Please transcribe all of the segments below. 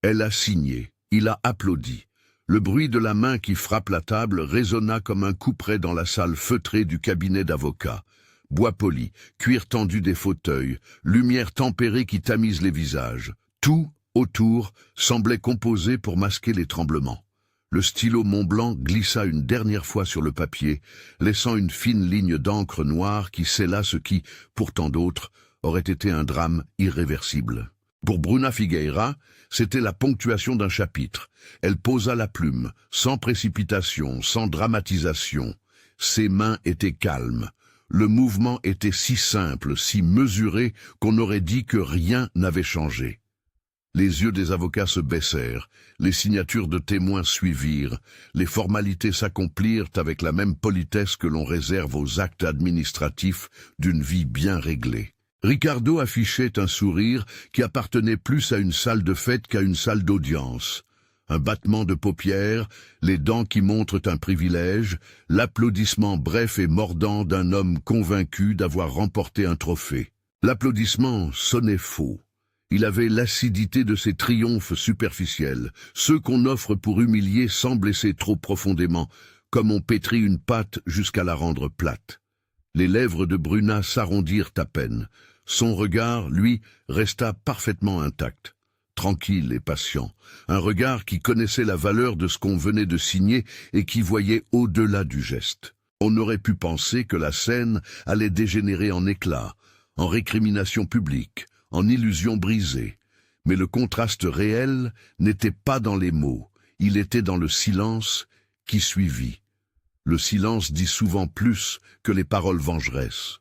Elle a signé, il a applaudi. Le bruit de la main qui frappe la table résonna comme un couperet dans la salle feutrée du cabinet d'avocat. Bois poli, cuir tendu des fauteuils, lumière tempérée qui tamise les visages. Tout, autour, semblait composé pour masquer les tremblements. Le stylo Montblanc glissa une dernière fois sur le papier, laissant une fine ligne d'encre noire qui scella ce qui, pour tant d'autres, aurait été un drame irréversible. Pour Bruna Figueira, c'était la ponctuation d'un chapitre. Elle posa la plume, sans précipitation, sans dramatisation. Ses mains étaient calmes. Le mouvement était si simple, si mesuré, qu'on aurait dit que rien n'avait changé. Les yeux des avocats se baissèrent, les signatures de témoins suivirent, les formalités s'accomplirent avec la même politesse que l'on réserve aux actes administratifs d'une vie bien réglée. Ricardo affichait un sourire qui appartenait plus à une salle de fête qu'à une salle d'audience. Un battement de paupières, les dents qui montrent un privilège, l'applaudissement bref et mordant d'un homme convaincu d'avoir remporté un trophée. L'applaudissement sonnait faux. Il avait l'acidité de ces triomphes superficiels, ceux qu'on offre pour humilier sans blesser trop profondément, comme on pétrit une pâte jusqu'à la rendre plate. Les lèvres de Bruna s'arrondirent à peine. Son regard, lui, resta parfaitement intact, tranquille et patient, un regard qui connaissait la valeur de ce qu'on venait de signer et qui voyait au-delà du geste. On aurait pu penser que la scène allait dégénérer en éclats, en récrimination publique, en illusion brisée. Mais le contraste réel n'était pas dans les mots, il était dans le silence qui suivit. Le silence dit souvent plus que les paroles vengeresses.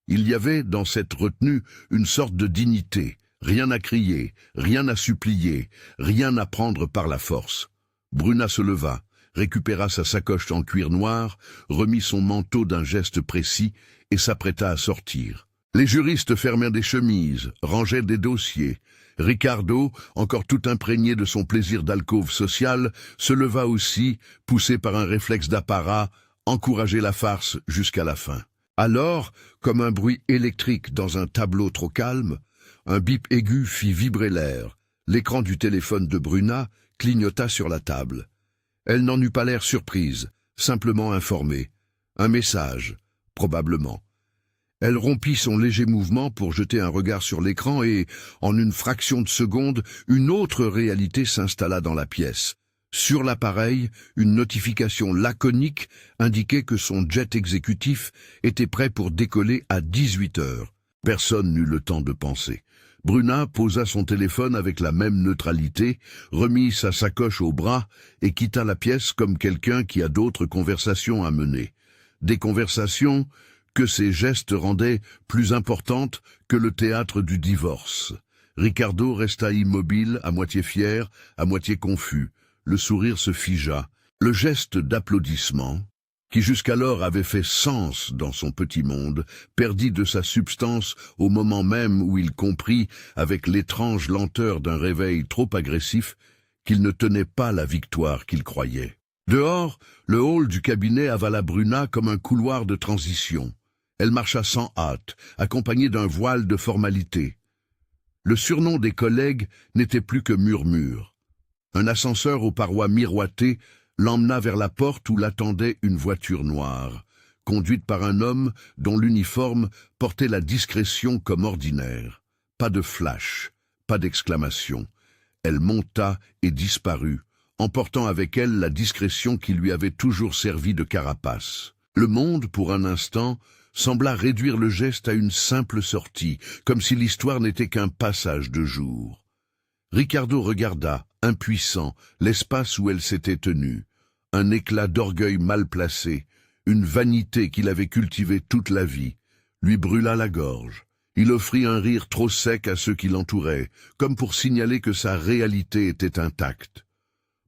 Il y avait dans cette retenue une sorte de dignité, rien à crier, rien à supplier, rien à prendre par la force. Bruna se leva, récupéra sa sacoche en cuir noir, remit son manteau d'un geste précis et s'apprêta à sortir. Les juristes fermèrent des chemises, rangeaient des dossiers. Ricardo, encore tout imprégné de son plaisir d'alcôve sociale, se leva aussi, poussé par un réflexe d'apparat, encourager la farce jusqu'à la fin. Alors, comme un bruit électrique dans un tableau trop calme, un bip aigu fit vibrer l'air. L'écran du téléphone de Bruna clignota sur la table. Elle n'en eut pas l'air surprise, simplement informée. Un message, probablement. Elle rompit son léger mouvement pour jeter un regard sur l'écran et, en une fraction de seconde, une autre réalité s'installa dans la pièce. Sur l'appareil, une notification laconique indiquait que son jet exécutif était prêt pour décoller à 18 heures. Personne n'eut le temps de penser. Bruna posa son téléphone avec la même neutralité, remit sa sacoche au bras et quitta la pièce comme quelqu'un qui a d'autres conversations à mener. Des conversations que ses gestes rendaient plus importantes que le théâtre du divorce. Ricardo resta immobile, à moitié fier, à moitié confus. Le sourire se figea. Le geste d'applaudissement, qui jusqu'alors avait fait sens dans son petit monde, perdit de sa substance au moment même où il comprit, avec l'étrange lenteur d'un réveil trop agressif, qu'il ne tenait pas la victoire qu'il croyait. Dehors, le hall du cabinet avala Bruna comme un couloir de transition. Elle marcha sans hâte, accompagnée d'un voile de formalité. Le surnom des collègues n'était plus que murmure. Un ascenseur aux parois miroitées l'emmena vers la porte où l'attendait une voiture noire, conduite par un homme dont l'uniforme portait la discrétion comme ordinaire. Pas de flash, pas d'exclamation. Elle monta et disparut, emportant avec elle la discrétion qui lui avait toujours servi de carapace. Le monde, pour un instant, sembla réduire le geste à une simple sortie, comme si l'histoire n'était qu'un passage de jour. Ricardo regarda, impuissant, l'espace où elle s'était tenue. Un éclat d'orgueil mal placé, une vanité qu'il avait cultivée toute la vie, lui brûla la gorge. Il offrit un rire trop sec à ceux qui l'entouraient, comme pour signaler que sa réalité était intacte.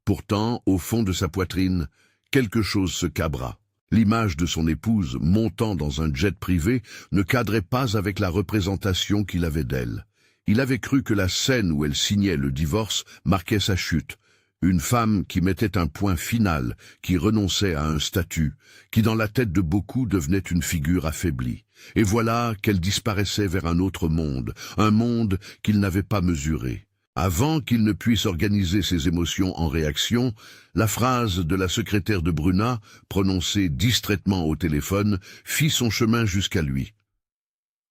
Pourtant, au fond de sa poitrine, quelque chose se cabra. L'image de son épouse montant dans un jet privé ne cadrait pas avec la représentation qu'il avait d'elle. Il avait cru que la scène où elle signait le divorce marquait sa chute. Une femme qui mettait un point final, qui renonçait à un statut, qui dans la tête de beaucoup devenait une figure affaiblie. Et voilà qu'elle disparaissait vers un autre monde, un monde qu'il n'avait pas mesuré. Avant qu'il ne puisse organiser ses émotions en réaction, la phrase de la secrétaire de Bruna, prononcée distraitement au téléphone, fit son chemin jusqu'à lui.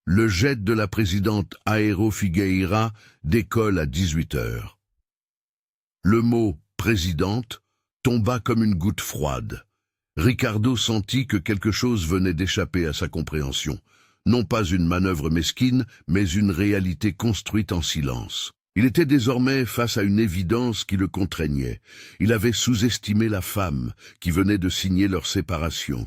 Le jet de la présidente Aero Figueira décolle à 18 heures. Le mot « présidente » tomba comme une goutte froide. Ricardo sentit que quelque chose venait d'échapper à sa compréhension. Non pas une manœuvre mesquine, mais une réalité construite en silence. Il était désormais face à une évidence qui le contraignait. Il avait sous-estimé la femme qui venait de signer leur séparation.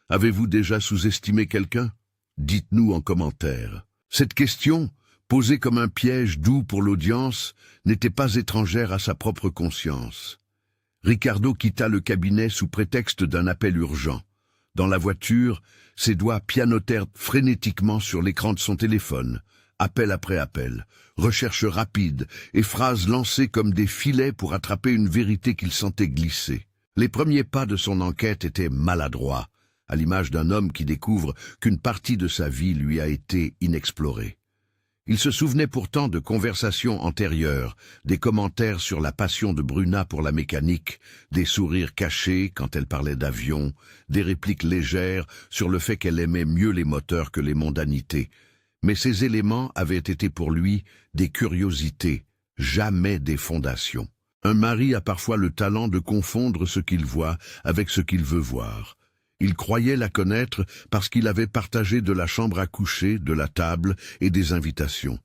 Avez-vous déjà sous-estimé quelqu'un? Dites-nous en commentaire. Cette question, posée comme un piège doux pour l'audience, n'était pas étrangère à sa propre conscience. Ricardo quitta le cabinet sous prétexte d'un appel urgent. Dans la voiture, ses doigts pianotèrent frénétiquement sur l'écran de son téléphone. Appel après appel, recherche rapide et phrases lancées comme des filets pour attraper une vérité qu'il sentait glisser. Les premiers pas de son enquête étaient maladroits, à l'image d'un homme qui découvre qu'une partie de sa vie lui a été inexplorée. Il se souvenait pourtant de conversations antérieures, des commentaires sur la passion de Bruna pour la mécanique, des sourires cachés quand elle parlait d'avion, des répliques légères sur le fait qu'elle aimait mieux les moteurs que les mondanités. Mais ces éléments avaient été pour lui des curiosités, jamais des fondations. Un mari a parfois le talent de confondre ce qu'il voit avec ce qu'il veut voir. Il croyait la connaître parce qu'il avait partagé de la chambre à coucher, de la table et des invitations.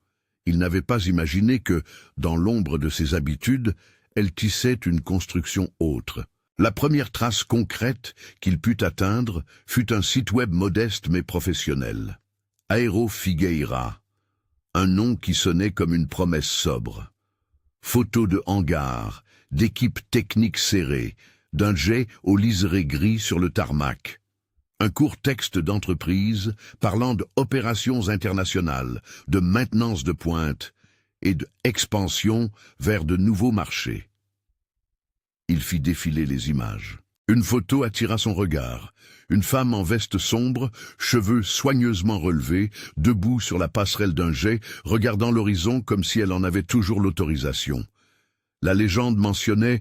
Il n'avait pas imaginé que, dans l'ombre de ses habitudes, elle tissait une construction autre. La première trace concrète qu'il put atteindre fut un site web modeste mais professionnel. Aero Figueira, un nom qui sonnait comme une promesse sobre. Photos de hangars, d'équipes techniques serrées, d'un jet au liseré gris sur le tarmac. Un court texte d'entreprise parlant d'opérations internationales, de maintenance de pointe et d'expansion vers de nouveaux marchés. Il fit défiler les images. Une photo attira son regard. Une femme en veste sombre, cheveux soigneusement relevés, debout sur la passerelle d'un jet, regardant l'horizon comme si elle en avait toujours l'autorisation. La légende mentionnait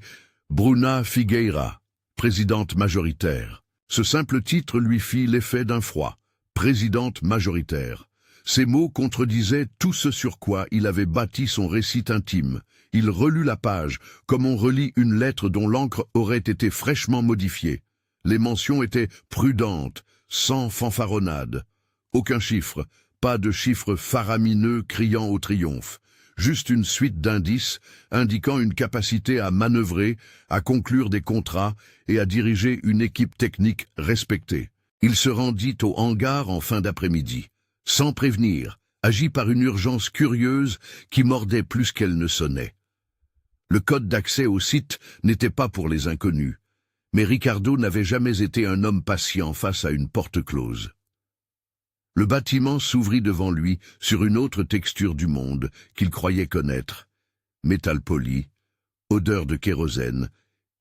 Bruna Figueira, présidente majoritaire. Ce simple titre lui fit l'effet d'un froid. Présidente majoritaire. Ces mots contredisaient tout ce sur quoi il avait bâti son récit intime. Il relut la page, comme on relit une lettre dont l'encre aurait été fraîchement modifiée. Les mentions étaient prudentes, sans fanfaronnade. Aucun chiffre, pas de chiffre faramineux criant au triomphe. Juste une suite d'indices indiquant une capacité à manœuvrer, à conclure des contrats et à diriger une équipe technique respectée. Il se rendit au hangar en fin d'après-midi. Sans prévenir, agi par une urgence curieuse qui mordait plus qu'elle ne sonnait. Le code d'accès au site n'était pas pour les inconnus, mais Ricardo n'avait jamais été un homme patient face à une porte close. Le bâtiment s'ouvrit devant lui sur une autre texture du monde qu'il croyait connaître. Métal poli, odeur de kérosène,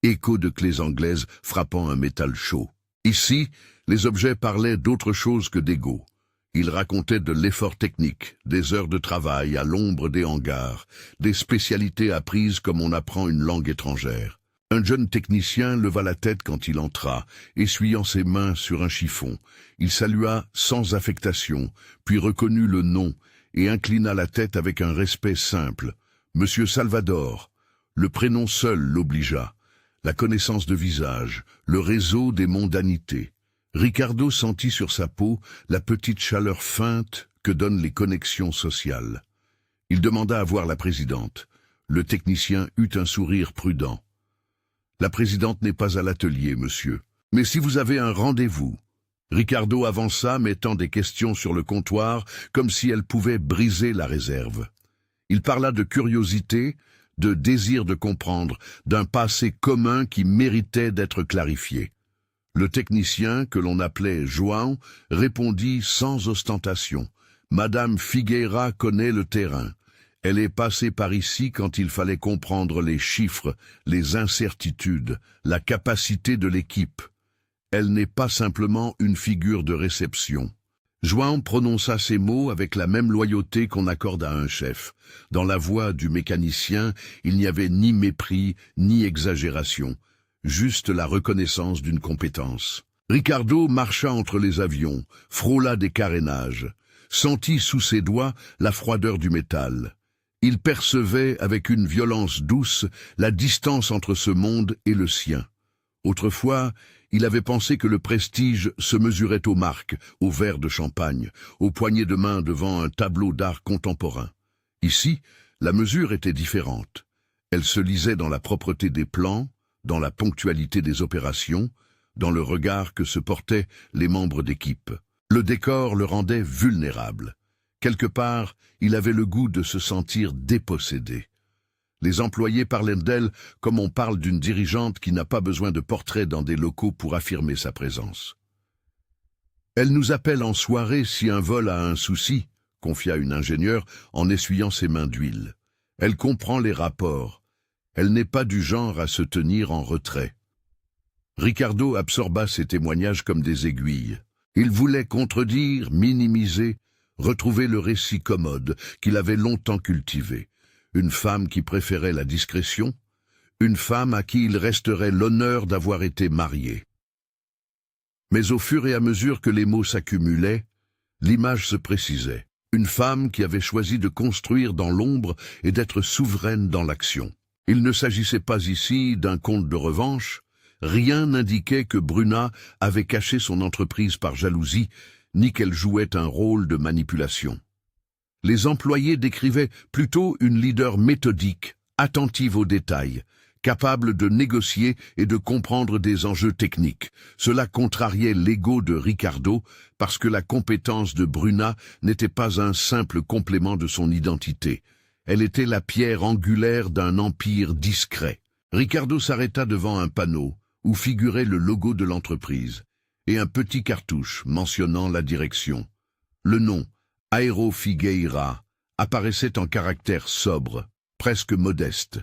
écho de clés anglaises frappant un métal chaud. Ici, les objets parlaient d'autre chose que d'ego. Ils racontaient de l'effort technique, des heures de travail à l'ombre des hangars, des spécialités apprises comme on apprend une langue étrangère. Un jeune technicien leva la tête quand il entra, essuyant ses mains sur un chiffon. Il salua sans affectation, puis reconnut le nom et inclina la tête avec un respect simple. Monsieur Salvador. Le prénom seul l'obligea. La connaissance de visage, le réseau des mondanités. Ricardo sentit sur sa peau la petite chaleur feinte que donnent les connexions sociales. Il demanda à voir la présidente. Le technicien eut un sourire prudent. « La présidente n'est pas à l'atelier, monsieur. Mais si vous avez un rendez-vous... » Ricardo avança, mettant des questions sur le comptoir, comme si elles pouvaient briser la réserve. Il parla de curiosité, de désir de comprendre, d'un passé commun qui méritait d'être clarifié. Le technicien, que l'on appelait João, répondit sans ostentation. « Madame Figueira connaît le terrain. Elle est passée par ici quand il fallait comprendre les chiffres, les incertitudes, la capacité de l'équipe. Elle n'est pas simplement une figure de réception. João prononça ces mots avec la même loyauté qu'on accorde à un chef. Dans la voix du mécanicien, il n'y avait ni mépris, ni exagération, juste la reconnaissance d'une compétence. Ricardo marcha entre les avions, frôla des carénages, sentit sous ses doigts la froideur du métal. Il percevait avec une violence douce la distance entre ce monde et le sien. Autrefois, il avait pensé que le prestige se mesurait aux marques, aux verres de champagne, aux poignées de main devant un tableau d'art contemporain. Ici, la mesure était différente. Elle se lisait dans la propreté des plans, dans la ponctualité des opérations, dans le regard que se portaient les membres d'équipe. Le décor le rendait vulnérable. Quelque part, il avait le goût de se sentir dépossédé. Les employés parlaient d'elle comme on parle d'une dirigeante qui n'a pas besoin de portrait dans des locaux pour affirmer sa présence. « Elle nous appelle en soirée si un vol a un souci », confia une ingénieure en essuyant ses mains d'huile. « Elle comprend les rapports. Elle n'est pas du genre à se tenir en retrait. » Ricardo absorba ces témoignages comme des aiguilles. Il voulait contredire, minimiser, retrouver le récit commode qu'il avait longtemps cultivé. Une femme qui préférait la discrétion, une femme à qui il resterait l'honneur d'avoir été marié. Mais au fur et à mesure que les mots s'accumulaient, l'image se précisait. Une femme qui avait choisi de construire dans l'ombre et d'être souveraine dans l'action. Il ne s'agissait pas ici d'un conte de revanche, rien n'indiquait que Bruna avait caché son entreprise par jalousie, ni qu'elle jouait un rôle de manipulation. Les employés décrivaient plutôt une leader méthodique, attentive aux détails, capable de négocier et de comprendre des enjeux techniques. Cela contrariait l'ego de Ricardo parce que la compétence de Bruna n'était pas un simple complément de son identité. Elle était la pierre angulaire d'un empire discret. Ricardo s'arrêta devant un panneau où figurait le logo de l'entreprise et un petit cartouche mentionnant la direction. Le nom, Aero Figueira, apparaissait en caractères sobres, presque modestes.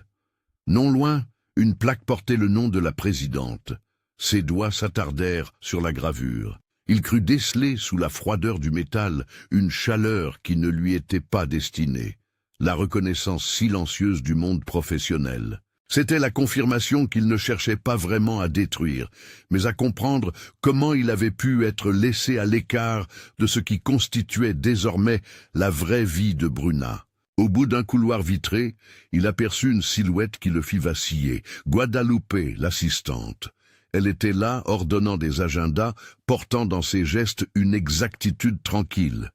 Non loin, une plaque portait le nom de la présidente. Ses doigts s'attardèrent sur la gravure. Il crut déceler sous la froideur du métal une chaleur qui ne lui était pas destinée, la reconnaissance silencieuse du monde professionnel. C'était la confirmation qu'il ne cherchait pas vraiment à détruire, mais à comprendre comment il avait pu être laissé à l'écart de ce qui constituait désormais la vraie vie de Bruna. Au bout d'un couloir vitré, il aperçut une silhouette qui le fit vaciller, Guadalupe, l'assistante. Elle était là, ordonnant des agendas, portant dans ses gestes une exactitude tranquille.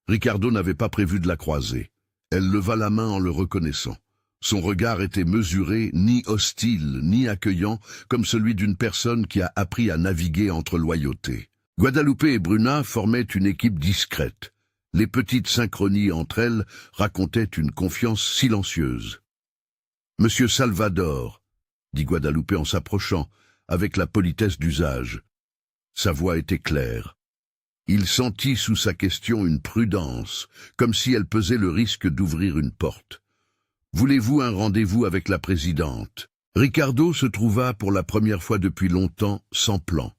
Ricardo n'avait pas prévu de la croiser. Elle leva la main en le reconnaissant. Son regard était mesuré, ni hostile, ni accueillant, comme celui d'une personne qui a appris à naviguer entre loyauté. Guadalupe et Bruna formaient une équipe discrète. Les petites synchronies entre elles racontaient une confiance silencieuse. « Monsieur Salvador », dit Guadalupe en s'approchant, avec la politesse d'usage. Sa voix était claire. Il sentit sous sa question une prudence, comme si elle pesait le risque d'ouvrir une porte. Voulez-vous un rendez-vous avec la présidente? Ricardo se trouva pour la première fois depuis longtemps sans plan.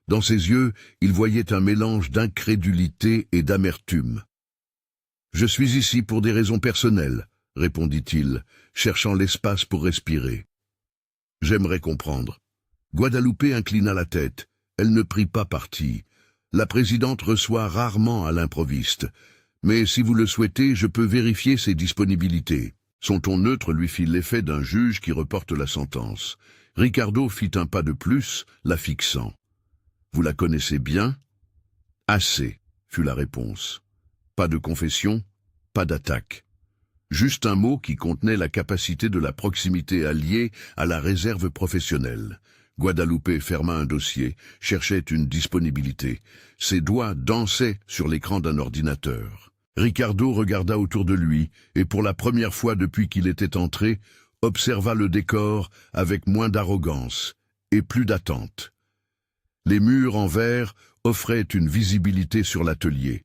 Dans ses yeux, il voyait un mélange d'incrédulité et d'amertume. « Je suis ici pour des raisons personnelles, » répondit-il, cherchant l'espace pour respirer. « J'aimerais comprendre. » Guadalupe inclina la tête. Elle ne prit pas parti. La présidente reçoit rarement à l'improviste. Mais si vous le souhaitez, je peux vérifier ses disponibilités. Son ton neutre lui fit l'effet d'un juge qui reporte la sentence. Ricardo fit un pas de plus, la fixant. « Vous la connaissez bien ?»« Assez », fut la réponse. Pas de confession, pas d'attaque. Juste un mot qui contenait la capacité de la proximité alliée à la réserve professionnelle. Guadalupe ferma un dossier, cherchait une disponibilité. Ses doigts dansaient sur l'écran d'un ordinateur. Ricardo regarda autour de lui et pour la première fois depuis qu'il était entré, observa le décor avec moins d'arrogance et plus d'attente. Les murs en verre offraient une visibilité sur l'atelier.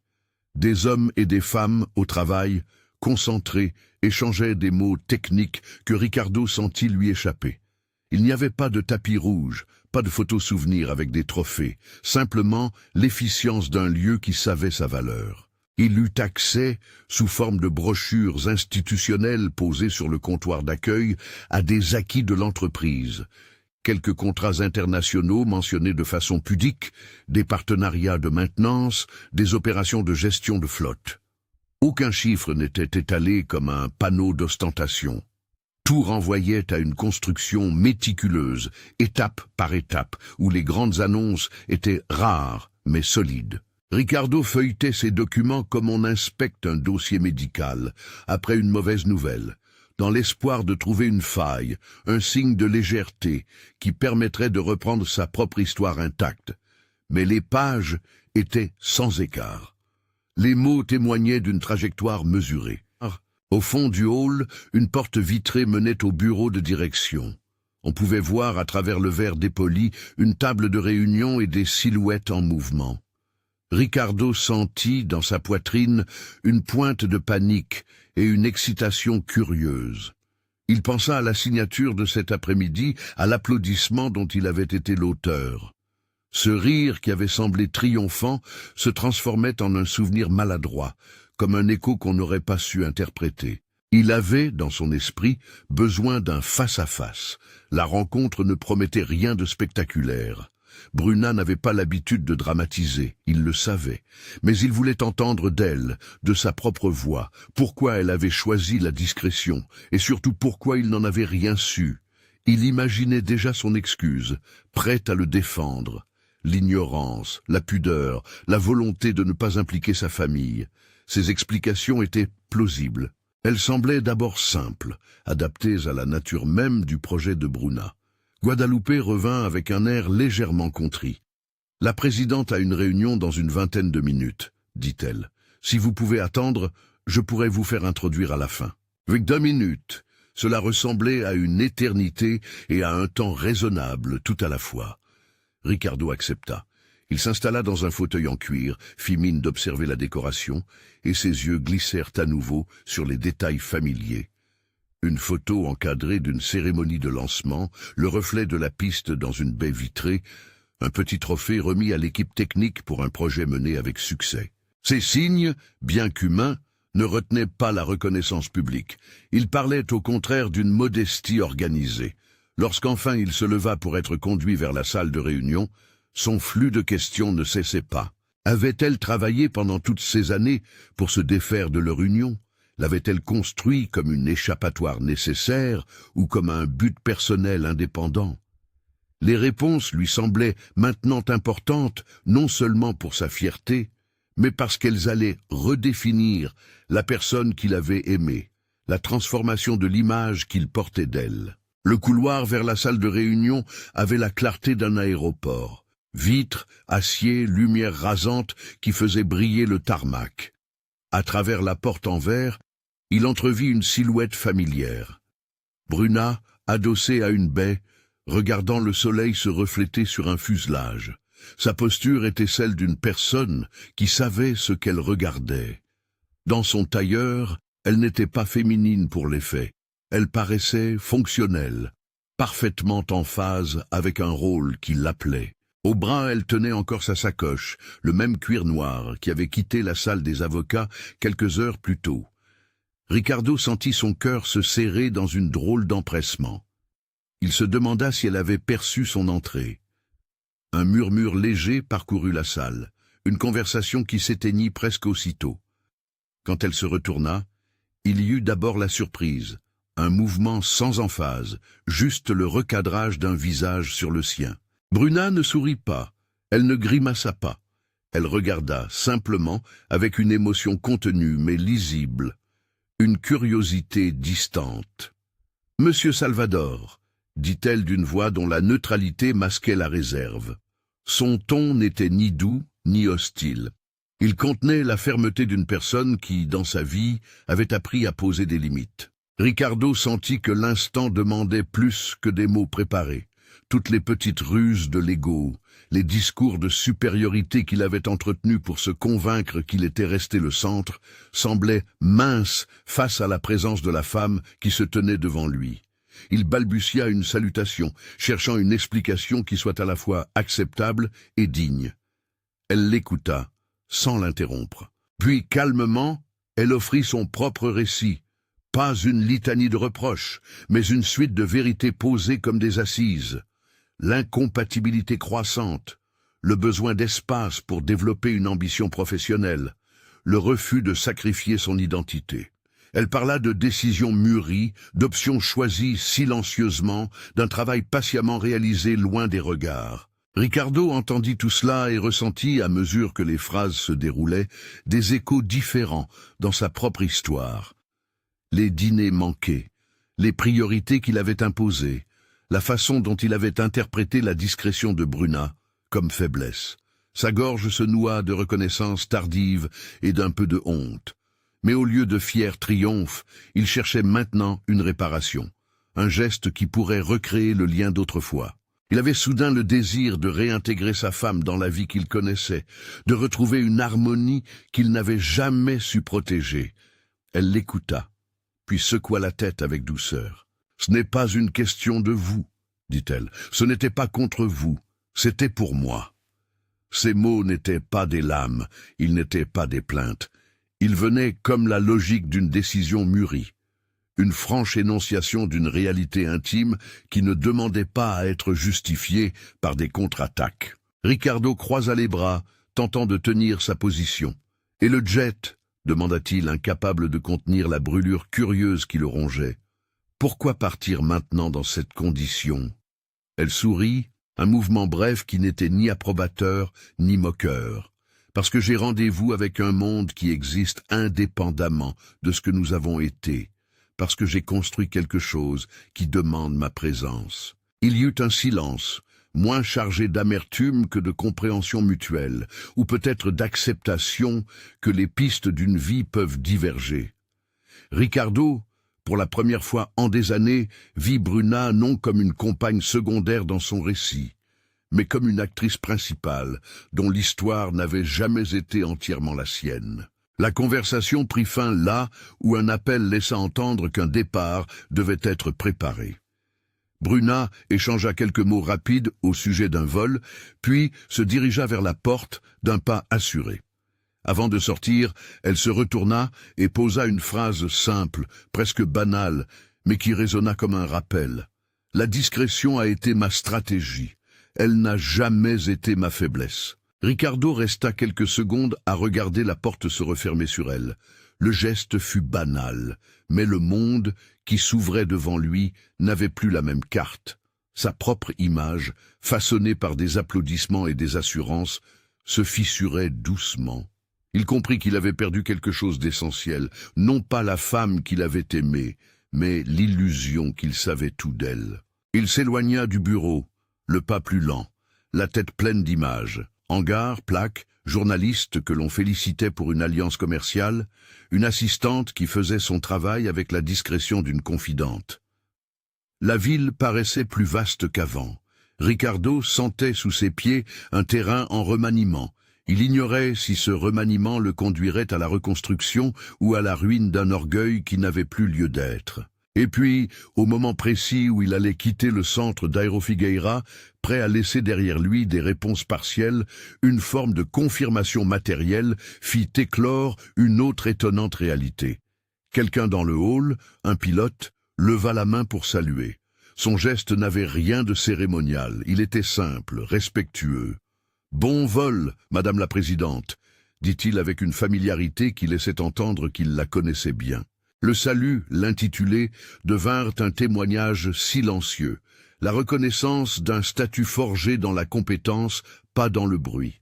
Des hommes et des femmes au travail, concentrés, échangeaient des mots techniques que Ricardo sentit lui échapper. Il n'y avait pas de tapis rouge, pas de photos souvenirs avec des trophées, simplement l'efficience d'un lieu qui savait sa valeur. Il eut accès, sous forme de brochures institutionnelles posées sur le comptoir d'accueil, à des acquis de l'entreprise. Quelques contrats internationaux mentionnés de façon pudique, des partenariats de maintenance, des opérations de gestion de flotte. Aucun chiffre n'était étalé comme un panneau d'ostentation. Tout renvoyait à une construction méticuleuse, étape par étape, où les grandes annonces étaient rares mais solides. Ricardo feuilletait ces documents comme on inspecte un dossier médical, après une mauvaise nouvelle, dans l'espoir de trouver une faille, un signe de légèreté qui permettrait de reprendre sa propre histoire intacte. Mais les pages étaient sans écart. Les mots témoignaient d'une trajectoire mesurée. Au fond du hall, une porte vitrée menait au bureau de direction. On pouvait voir à travers le verre dépoli une table de réunion et des silhouettes en mouvement. Ricardo sentit dans sa poitrine une pointe de panique et une excitation curieuse. Il pensa à la signature de cet après-midi, à l'applaudissement dont il avait été l'auteur. Ce rire qui avait semblé triomphant se transformait en un souvenir maladroit, comme un écho qu'on n'aurait pas su interpréter. Il avait, dans son esprit, besoin d'un face-à-face. La rencontre ne promettait rien de spectaculaire. Bruna n'avait pas l'habitude de dramatiser, il le savait, mais il voulait entendre d'elle, de sa propre voix, pourquoi elle avait choisi la discrétion, et surtout pourquoi il n'en avait rien su. Il imaginait déjà son excuse, prête à le défendre. L'ignorance, la pudeur, la volonté de ne pas impliquer sa famille. Ces explications étaient plausibles. Elles semblaient d'abord simples, adaptées à la nature même du projet de Bruna. Guadalupe revint avec un air légèrement contrit. « La présidente a une réunion dans une vingtaine de minutes, dit-elle. Si vous pouvez attendre, je pourrais vous faire introduire à la fin. » Avec 2 minutes, cela ressemblait à une éternité et à un temps raisonnable tout à la fois. Ricardo accepta. Il s'installa dans un fauteuil en cuir, fit mine d'observer la décoration, et ses yeux glissèrent à nouveau sur les détails familiers. Une photo encadrée d'une cérémonie de lancement, le reflet de la piste dans une baie vitrée, un petit trophée remis à l'équipe technique pour un projet mené avec succès. Ces signes, bien qu'humains, ne retenaient pas la reconnaissance publique. Ils parlaient au contraire d'une modestie organisée. Lorsqu'enfin il se leva pour être conduit vers la salle de réunion, son flux de questions ne cessait pas. Avait-elle travaillé pendant toutes ces années pour se défaire de leur union? L'avait-elle construit comme une échappatoire nécessaire ou comme un but personnel indépendant? Les réponses lui semblaient maintenant importantes, non seulement pour sa fierté, mais parce qu'elles allaient redéfinir la personne qu'il avait aimée, la transformation de l'image qu'il portait d'elle. Le couloir vers la salle de réunion avait la clarté d'un aéroport. Vitres, acier, lumière rasante qui faisait briller le tarmac. À travers la porte en verre, il entrevit une silhouette familière. Bruna, adossée à une baie, regardant le soleil se refléter sur un fuselage. Sa posture était celle d'une personne qui savait ce qu'elle regardait. Dans son tailleur, elle n'était pas féminine pour l'effet. Elle paraissait fonctionnelle, parfaitement en phase avec un rôle qui l'appelait. Au bras, elle tenait encore sa sacoche, le même cuir noir qui avait quitté la salle des avocats quelques heures plus tôt. Ricardo sentit son cœur se serrer dans une drôle d'empressement. Il se demanda si elle avait perçu son entrée. Un murmure léger parcourut la salle, une conversation qui s'éteignit presque aussitôt. Quand elle se retourna, il y eut d'abord la surprise, un mouvement sans emphase, juste le recadrage d'un visage sur le sien. Bruna ne sourit pas, elle ne grimaça pas. Elle regarda simplement, avec une émotion contenue mais lisible, une curiosité distante. « Monsieur Salvador », dit-elle d'une voix dont la neutralité masquait la réserve. Son ton n'était ni doux ni hostile. Il contenait la fermeté d'une personne qui, dans sa vie, avait appris à poser des limites. Ricardo sentit que l'instant demandait plus que des mots préparés. Toutes les petites ruses de l'ego, les discours de supériorité qu'il avait entretenus pour se convaincre qu'il était resté le centre, semblaient minces face à la présence de la femme qui se tenait devant lui. Il balbutia une salutation, cherchant une explication qui soit à la fois acceptable et digne. Elle l'écouta, sans l'interrompre. Puis, calmement, elle offrit son propre récit. Pas une litanie de reproches, mais une suite de vérités posées comme des assises. L'incompatibilité croissante, le besoin d'espace pour développer une ambition professionnelle, le refus de sacrifier son identité. Elle parla de décisions mûries, d'options choisies silencieusement, d'un travail patiemment réalisé loin des regards. Ricardo entendit tout cela et ressentit, à mesure que les phrases se déroulaient, des échos différents dans sa propre histoire. Les dîners manqués, les priorités qu'il avait imposées, la façon dont il avait interprété la discrétion de Bruna comme faiblesse. Sa gorge se noua de reconnaissance tardive et d'un peu de honte. Mais au lieu de fier triomphe, il cherchait maintenant une réparation, un geste qui pourrait recréer le lien d'autrefois. Il avait soudain le désir de réintégrer sa femme dans la vie qu'il connaissait, de retrouver une harmonie qu'il n'avait jamais su protéger. Elle l'écouta, puis secoua la tête avec douceur. « Ce n'est pas une question de vous, dit-elle. Ce n'était pas contre vous, c'était pour moi. » Ces mots n'étaient pas des lames, ils n'étaient pas des plaintes. Ils venaient comme la logique d'une décision mûrie. Une franche énonciation d'une réalité intime qui ne demandait pas à être justifiée par des contre-attaques. Ricardo croisa les bras, tentant de tenir sa position. « Et le jet ?» demanda-t-il, incapable de contenir la brûlure curieuse qui le rongeait. « Pourquoi partir maintenant dans cette condition ?» Elle sourit, un mouvement bref qui n'était ni approbateur ni moqueur. « Parce que j'ai rendez-vous avec un monde qui existe indépendamment de ce que nous avons été. Parce que j'ai construit quelque chose qui demande ma présence. » Il y eut un silence, moins chargé d'amertume que de compréhension mutuelle, ou peut-être d'acceptation que les pistes d'une vie peuvent diverger. Ricardo, pour la première fois en des années, vit Bruna non comme une compagne secondaire dans son récit, mais comme une actrice principale, dont l'histoire n'avait jamais été entièrement la sienne. La conversation prit fin là où un appel laissa entendre qu'un départ devait être préparé. Bruna échangea quelques mots rapides au sujet d'un vol, puis se dirigea vers la porte d'un pas assuré. Avant de sortir, elle se retourna et posa une phrase simple, presque banale, mais qui résonna comme un rappel. « La discrétion a été ma stratégie. Elle n'a jamais été ma faiblesse. » Ricardo resta quelques secondes à regarder la porte se refermer sur elle. Le geste fut banal, mais le monde qui s'ouvrait devant lui n'avait plus la même carte. Sa propre image, façonnée par des applaudissements et des assurances, se fissurait doucement. Il comprit qu'il avait perdu quelque chose d'essentiel, non pas la femme qu'il avait aimée, mais l'illusion qu'il savait tout d'elle. Il s'éloigna du bureau, le pas plus lent, la tête pleine d'images. Hangar, plaque, journaliste que l'on félicitait pour une alliance commerciale, une assistante qui faisait son travail avec la discrétion d'une confidente. La ville paraissait plus vaste qu'avant. Ricardo sentait sous ses pieds un terrain en remaniement. Il ignorait si ce remaniement le conduirait à la reconstruction ou à la ruine d'un orgueil qui n'avait plus lieu d'être. Et puis, au moment précis où il allait quitter le centre d'Aerofigueira, prêt à laisser derrière lui des réponses partielles, une forme de confirmation matérielle fit éclore une autre étonnante réalité. Quelqu'un dans le hall, un pilote, leva la main pour saluer. Son geste n'avait rien de cérémonial, il était simple, respectueux. « Bon vol, Madame la Présidente », dit-il avec une familiarité qui laissait entendre qu'il la connaissait bien. Le salut, l'intitulé, devinrent un témoignage silencieux, la reconnaissance d'un statut forgé dans la compétence, pas dans le bruit.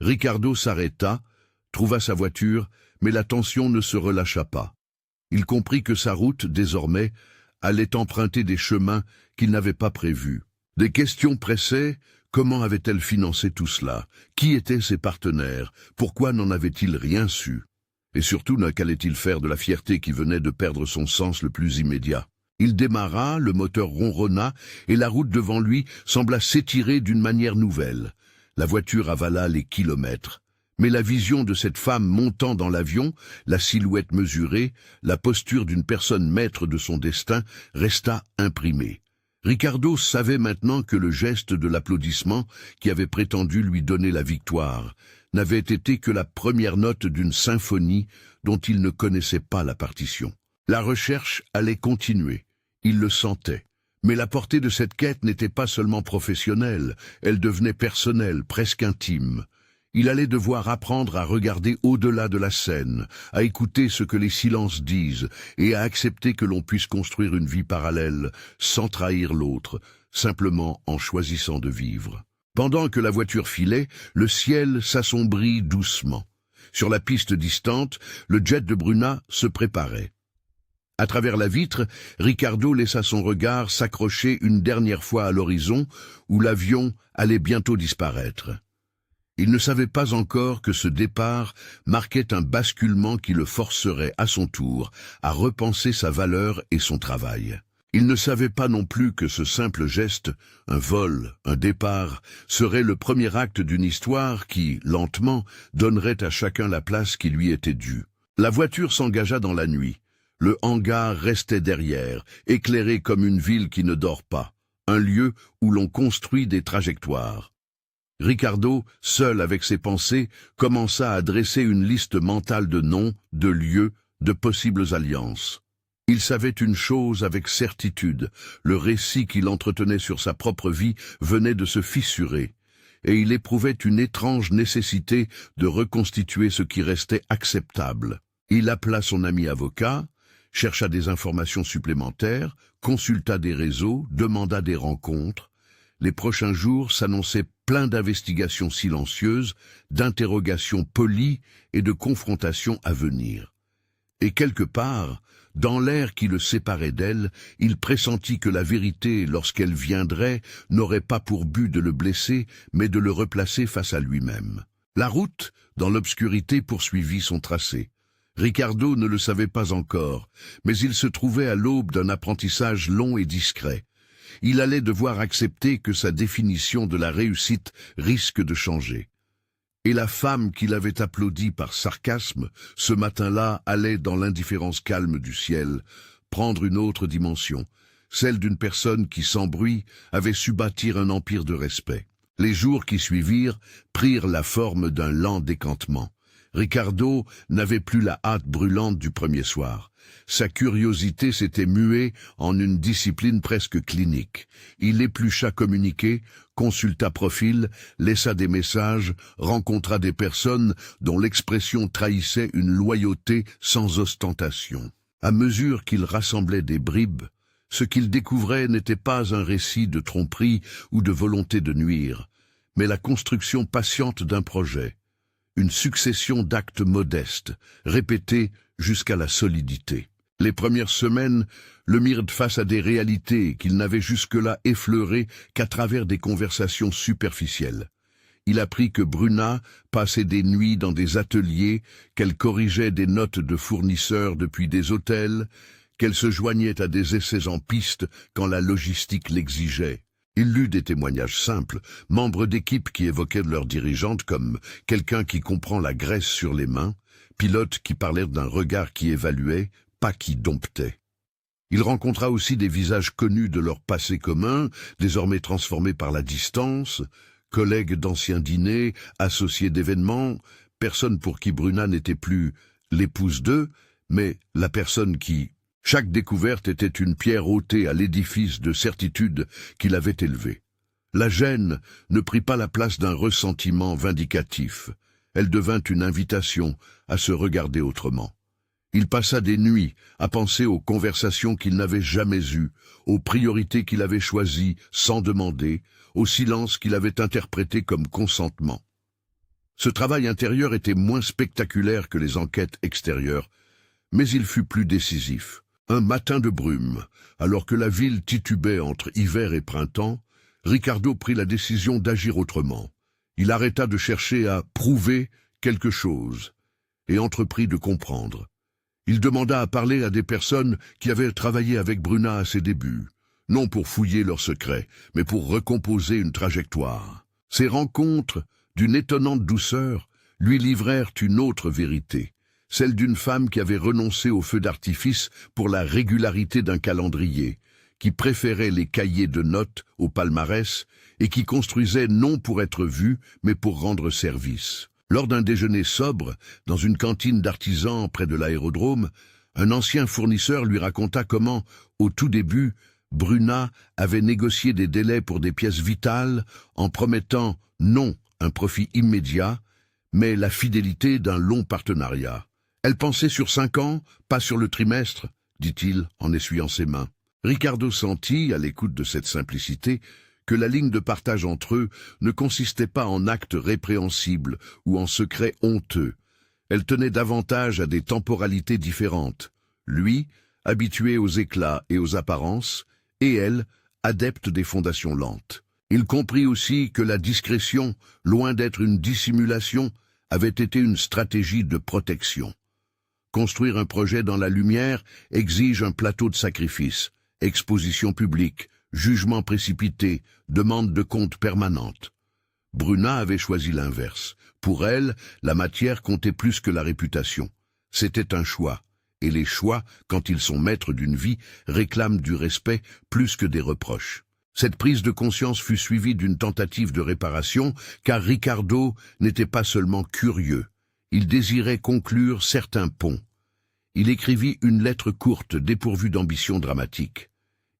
Ricardo s'arrêta, trouva sa voiture, mais la tension ne se relâcha pas. Il comprit que sa route, désormais, allait emprunter des chemins qu'il n'avait pas prévus. Des questions pressaient. Comment avait-elle financé tout cela? Qui étaient ses partenaires? Pourquoi n'en avait-il rien su? Et surtout, qu'allait-il faire de la fierté qui venait de perdre son sens le plus immédiat? Il démarra, le moteur ronronna, et la route devant lui sembla s'étirer d'une manière nouvelle. La voiture avala les kilomètres. Mais la vision de cette femme montant dans l'avion, la silhouette mesurée, la posture d'une personne maître de son destin, resta imprimée. Ricardo savait maintenant que le geste de l'applaudissement, qui avait prétendu lui donner la victoire, n'avait été que la première note d'une symphonie dont il ne connaissait pas la partition. La recherche allait continuer, il le sentait. Mais la portée de cette quête n'était pas seulement professionnelle, elle devenait personnelle, presque intime. Il allait devoir apprendre à regarder au-delà de la scène, à écouter ce que les silences disent et à accepter que l'on puisse construire une vie parallèle sans trahir l'autre, simplement en choisissant de vivre. Pendant que la voiture filait, le ciel s'assombrit doucement. Sur la piste distante, le jet de Bruna se préparait. À travers la vitre, Ricardo laissa son regard s'accrocher une dernière fois à l'horizon où l'avion allait bientôt disparaître. Il ne savait pas encore que ce départ marquait un basculement qui le forcerait à son tour à repenser sa valeur et son travail. Il ne savait pas non plus que ce simple geste, un vol, un départ, serait le premier acte d'une histoire qui, lentement, donnerait à chacun la place qui lui était due. La voiture s'engagea dans la nuit. Le hangar restait derrière, éclairé comme une ville qui ne dort pas, un lieu où l'on construit des trajectoires. Ricardo, seul avec ses pensées, commença à dresser une liste mentale de noms, de lieux, de possibles alliances. Il savait une chose avec certitude, le récit qu'il entretenait sur sa propre vie venait de se fissurer, et il éprouvait une étrange nécessité de reconstituer ce qui restait acceptable. Il appela son ami avocat, chercha des informations supplémentaires, consulta des réseaux, demanda des rencontres. Les prochains jours s'annonçaient pleins d'investigations silencieuses, d'interrogations polies et de confrontations à venir. Et quelque part, dans l'air qui le séparait d'elle, il pressentit que la vérité, lorsqu'elle viendrait, n'aurait pas pour but de le blesser, mais de le replacer face à lui-même. La route, dans l'obscurité, poursuivit son tracé. Ricardo ne le savait pas encore, mais il se trouvait à l'aube d'un apprentissage long et discret. Il allait devoir accepter que sa définition de la réussite risque de changer. Et la femme qu'il avait applaudie par sarcasme, ce matin-là, allait, dans l'indifférence calme du ciel, prendre une autre dimension, celle d'une personne qui, sans bruit, avait su bâtir un empire de respect. Les jours qui suivirent prirent la forme d'un lent décantement. Ricardo n'avait plus la hâte brûlante du premier soir. Sa curiosité s'était muée en une discipline presque clinique. Il éplucha communiqués, consulta profils, laissa des messages, rencontra des personnes dont l'expression trahissait une loyauté sans ostentation. À mesure qu'il rassemblait des bribes, ce qu'il découvrait n'était pas un récit de tromperie ou de volonté de nuire, mais la construction patiente d'un projet. Une succession d'actes modestes, répétés jusqu'à la solidité. Les premières semaines le mirent face à des réalités qu'il n'avait jusque-là effleurées qu'à travers des conversations superficielles. Il apprit que Bruna passait des nuits dans des ateliers, qu'elle corrigeait des notes de fournisseurs depuis des hôtels, qu'elle se joignait à des essais en piste quand la logistique l'exigeait. Il lut des témoignages simples, membres d'équipes qui évoquaient de leurs dirigeantes comme quelqu'un qui comprend la graisse sur les mains, pilotes qui parlèrent d'un regard qui évaluait, pas qui domptait. Il rencontra aussi des visages connus de leur passé commun, désormais transformés par la distance, collègues d'anciens dîners, associés d'événements, personnes pour qui Bruna n'était plus l'épouse d'eux, mais la personne qui... Chaque découverte était une pierre ôtée à l'édifice de certitude qu'il avait élevé. La gêne ne prit pas la place d'un ressentiment vindicatif. Elle devint une invitation à se regarder autrement. Il passa des nuits à penser aux conversations qu'il n'avait jamais eues, aux priorités qu'il avait choisies sans demander, au silence qu'il avait interprété comme consentement. Ce travail intérieur était moins spectaculaire que les enquêtes extérieures, mais il fut plus décisif. Un matin de brume, alors que la ville titubait entre hiver et printemps, Ricardo prit la décision d'agir autrement. Il arrêta de chercher à prouver quelque chose et entreprit de comprendre. Il demanda à parler à des personnes qui avaient travaillé avec Bruna à ses débuts, non pour fouiller leurs secrets, mais pour recomposer une trajectoire. Ces rencontres, d'une étonnante douceur, lui livrèrent une autre vérité, celle d'une femme qui avait renoncé au feu d'artifice pour la régularité d'un calendrier, qui préférait les cahiers de notes au palmarès et qui construisait non pour être vue, mais pour rendre service. Lors d'un déjeuner sobre, dans une cantine d'artisans près de l'aérodrome, un ancien fournisseur lui raconta comment, au tout début, Bruna avait négocié des délais pour des pièces vitales en promettant non un profit immédiat, mais la fidélité d'un long partenariat. Elle pensait sur 5 ans, pas sur le trimestre, dit-il en essuyant ses mains. Ricardo sentit, à l'écoute de cette simplicité, que la ligne de partage entre eux ne consistait pas en actes répréhensibles ou en secrets honteux. Elle tenait davantage à des temporalités différentes. Lui, habitué aux éclats et aux apparences, et elle, adepte des fondations lentes. Il comprit aussi que la discrétion, loin d'être une dissimulation, avait été une stratégie de protection. Construire un projet dans la lumière exige un plateau de sacrifice, exposition publique, jugement précipité, demande de compte permanente. Bruna avait choisi l'inverse. Pour elle, la matière comptait plus que la réputation. C'était un choix. Et les choix, quand ils sont maîtres d'une vie, réclament du respect plus que des reproches. Cette prise de conscience fut suivie d'une tentative de réparation, car Ricardo n'était pas seulement curieux. Il désirait conclure certains ponts. Il écrivit une lettre courte dépourvue d'ambition dramatique.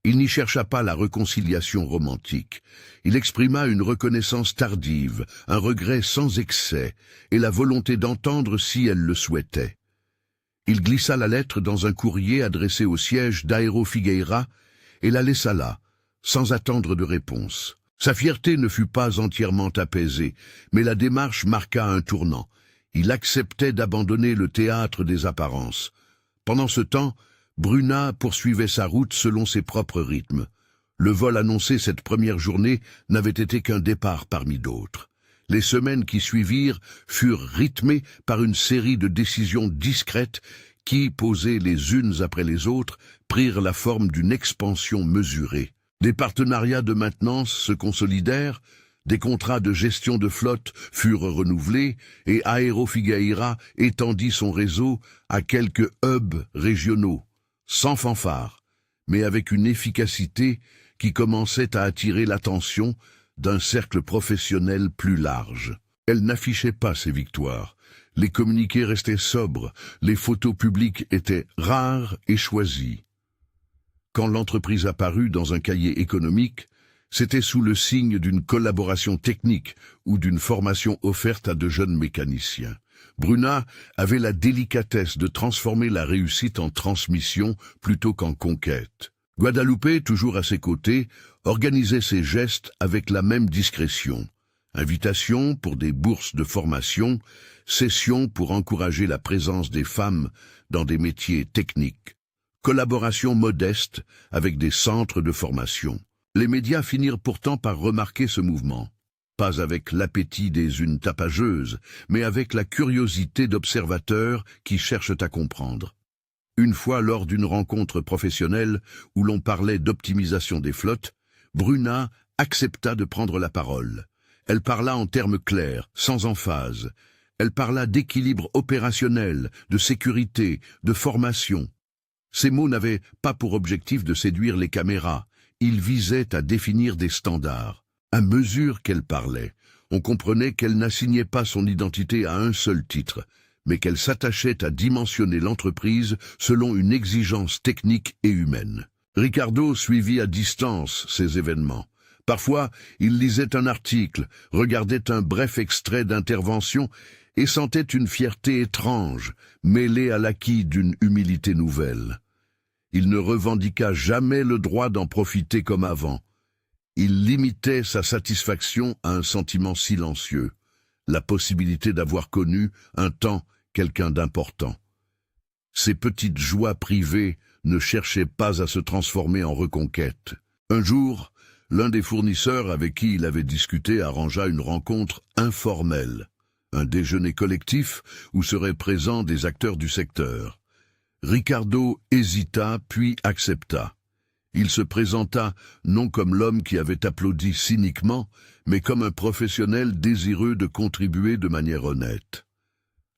Il n'y chercha pas la réconciliation romantique. Il exprima une reconnaissance tardive, un regret sans excès, et la volonté d'entendre si elle le souhaitait. Il glissa la lettre dans un courrier adressé au siège d'Aero Figueira et la laissa là, sans attendre de réponse. Sa fierté ne fut pas entièrement apaisée, mais la démarche marqua un tournant. Il acceptait d'abandonner le théâtre des apparences. Pendant ce temps, Bruna poursuivait sa route selon ses propres rythmes. Le vol annoncé cette première journée n'avait été qu'un départ parmi d'autres. Les semaines qui suivirent furent rythmées par une série de décisions discrètes qui, posées les unes après les autres, prirent la forme d'une expansion mesurée. Des partenariats de maintenance se consolidèrent, des contrats de gestion de flotte furent renouvelés et Aero Figueira étendit son réseau à quelques hubs régionaux, sans fanfare, mais avec une efficacité qui commençait à attirer l'attention d'un cercle professionnel plus large. Elle n'affichait pas ses victoires. Les communiqués restaient sobres, les photos publiques étaient rares et choisies. Quand l'entreprise apparut dans un cahier économique, c'était sous le signe d'une collaboration technique ou d'une formation offerte à de jeunes mécaniciens. Bruna avait la délicatesse de transformer la réussite en transmission plutôt qu'en conquête. Guadalupe, toujours à ses côtés, organisait ses gestes avec la même discrétion. Invitations pour des bourses de formation, sessions pour encourager la présence des femmes dans des métiers techniques, collaboration modeste avec des centres de formation. Les médias finirent pourtant par remarquer ce mouvement. Pas avec l'appétit des unes tapageuses, mais avec la curiosité d'observateurs qui cherchent à comprendre. Une fois lors d'une rencontre professionnelle où l'on parlait d'optimisation des flottes, Bruna accepta de prendre la parole. Elle parla en termes clairs, sans emphase. Elle parla d'équilibre opérationnel, de sécurité, de formation. Ces mots n'avaient pas pour objectif de séduire les caméras. Ils visaient à définir des standards. À mesure qu'elle parlait, on comprenait qu'elle n'assignait pas son identité à un seul titre, mais qu'elle s'attachait à dimensionner l'entreprise selon une exigence technique et humaine. Ricardo suivit à distance ces événements. Parfois, il lisait un article, regardait un bref extrait d'intervention et sentait une fierté étrange, mêlée à l'acquis d'une humilité nouvelle. Il ne revendiqua jamais le droit d'en profiter comme avant. Il limitait sa satisfaction à un sentiment silencieux, la possibilité d'avoir connu un temps quelqu'un d'important. Ces petites joies privées ne cherchaient pas à se transformer en reconquête. Un jour, l'un des fournisseurs avec qui il avait discuté arrangea une rencontre informelle, un déjeuner collectif où seraient présents des acteurs du secteur. Ricardo hésita puis accepta. Il se présenta non comme l'homme qui avait applaudi cyniquement, mais comme un professionnel désireux de contribuer de manière honnête.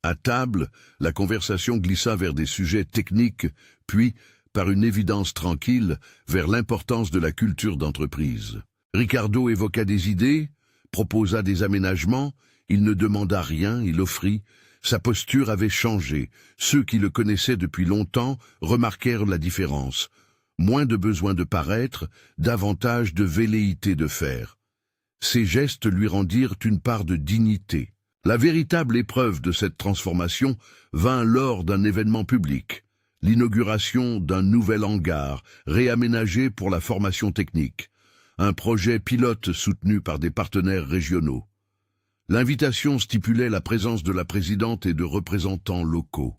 À table, la conversation glissa vers des sujets techniques, puis, par une évidence tranquille, vers l'importance de la culture d'entreprise. Ricardo évoqua des idées, proposa des aménagements, il ne demanda rien, il offrit. Sa posture avait changé. Ceux qui le connaissaient depuis longtemps remarquèrent la différence. Moins de besoin de paraître, davantage de velléité de faire. Ses gestes lui rendirent une part de dignité. La véritable épreuve de cette transformation vint lors d'un événement public, l'inauguration d'un nouvel hangar réaménagé pour la formation technique, un projet pilote soutenu par des partenaires régionaux. L'invitation stipulait la présence de la présidente et de représentants locaux.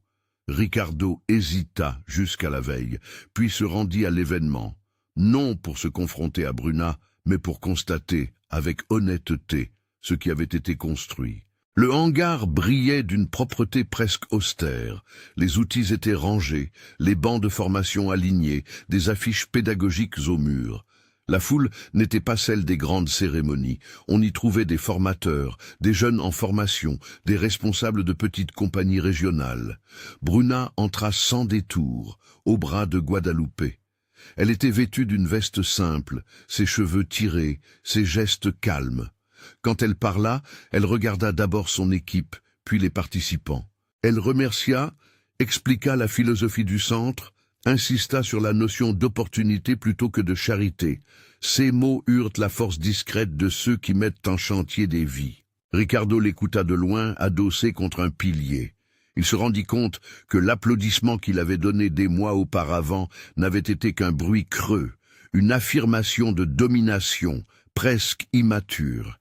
Ricardo hésita jusqu'à la veille, puis se rendit à l'événement, non pour se confronter à Bruna, mais pour constater, avec honnêteté, ce qui avait été construit. Le hangar brillait d'une propreté presque austère. Les outils étaient rangés, les bancs de formation alignés, des affiches pédagogiques aux murs. La foule n'était pas celle des grandes cérémonies. On y trouvait des formateurs, des jeunes en formation, des responsables de petites compagnies régionales. Bruna entra sans détour, au bras de Guadalupe. Elle était vêtue d'une veste simple, ses cheveux tirés, ses gestes calmes. Quand elle parla, elle regarda d'abord son équipe, puis les participants. Elle remercia, expliqua la philosophie du centre, insista sur la notion d'opportunité plutôt que de charité. Ces mots eurent la force discrète de ceux qui mettent en chantier des vies. Ricardo l'écouta de loin, adossé contre un pilier. Il se rendit compte que l'applaudissement qu'il avait donné des mois auparavant n'avait été qu'un bruit creux, une affirmation de domination, presque immature.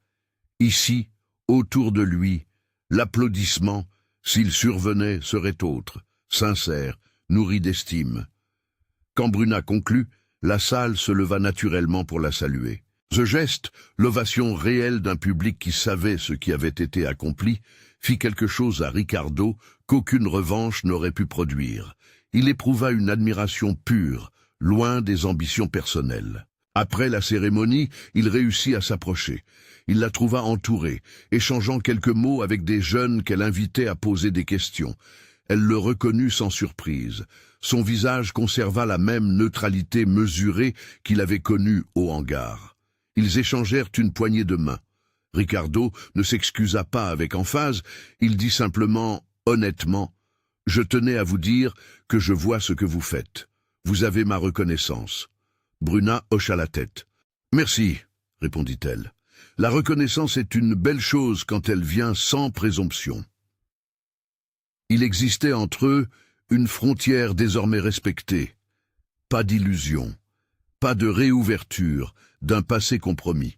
Ici, autour de lui, l'applaudissement, s'il survenait, serait autre, sincère, nourri d'estime. Quand Bruna conclut, la salle se leva naturellement pour la saluer. Ce geste, l'ovation réelle d'un public qui savait ce qui avait été accompli, fit quelque chose à Ricardo qu'aucune revanche n'aurait pu produire. Il éprouva une admiration pure, loin des ambitions personnelles. Après la cérémonie, il réussit à s'approcher. Il la trouva entourée, échangeant quelques mots avec des jeunes qu'elle invitait à poser des questions. Elle le reconnut sans surprise. Son visage conserva la même neutralité mesurée qu'il avait connue au hangar. Ils échangèrent une poignée de main. Ricardo ne s'excusa pas avec emphase, il dit simplement, honnêtement, « Je tenais à vous dire que je vois ce que vous faites. Vous avez ma reconnaissance. » Bruna hocha la tête. « Merci, » répondit-elle. « La reconnaissance est une belle chose quand elle vient sans présomption. » Il existait entre eux une frontière désormais respectée. Pas d'illusion, pas de réouverture d'un passé compromis.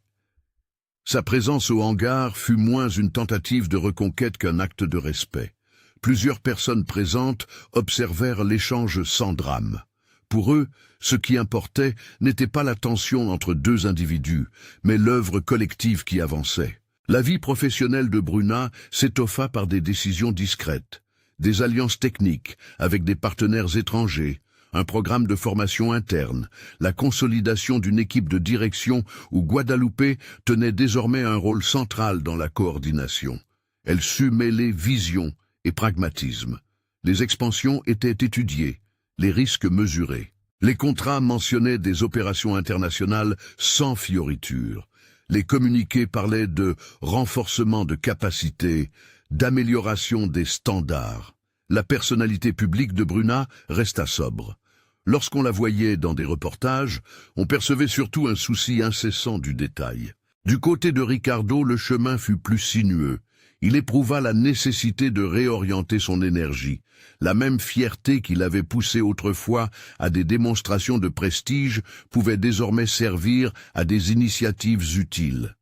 Sa présence au hangar fut moins une tentative de reconquête qu'un acte de respect. Plusieurs personnes présentes observèrent l'échange sans drame. Pour eux, ce qui importait n'était pas la tension entre deux individus, mais l'œuvre collective qui avançait. La vie professionnelle de Bruna s'étoffa par des décisions discrètes, des alliances techniques avec des partenaires étrangers, un programme de formation interne, la consolidation d'une équipe de direction où Guadalupe tenait désormais un rôle central dans la coordination. Elle sut mêler vision et pragmatisme. Les expansions étaient étudiées, les risques mesurés. Les contrats mentionnaient des opérations internationales sans fioriture. Les communiqués parlaient de renforcement de capacités, d'amélioration des standards. La personnalité publique de Bruna resta sobre. Lorsqu'on la voyait dans des reportages, on percevait surtout un souci incessant du détail. Du côté de Ricardo, le chemin fut plus sinueux. Il éprouva la nécessité de réorienter son énergie. La même fierté qui l'avait poussé autrefois à des démonstrations de prestige pouvait désormais servir à des initiatives utiles.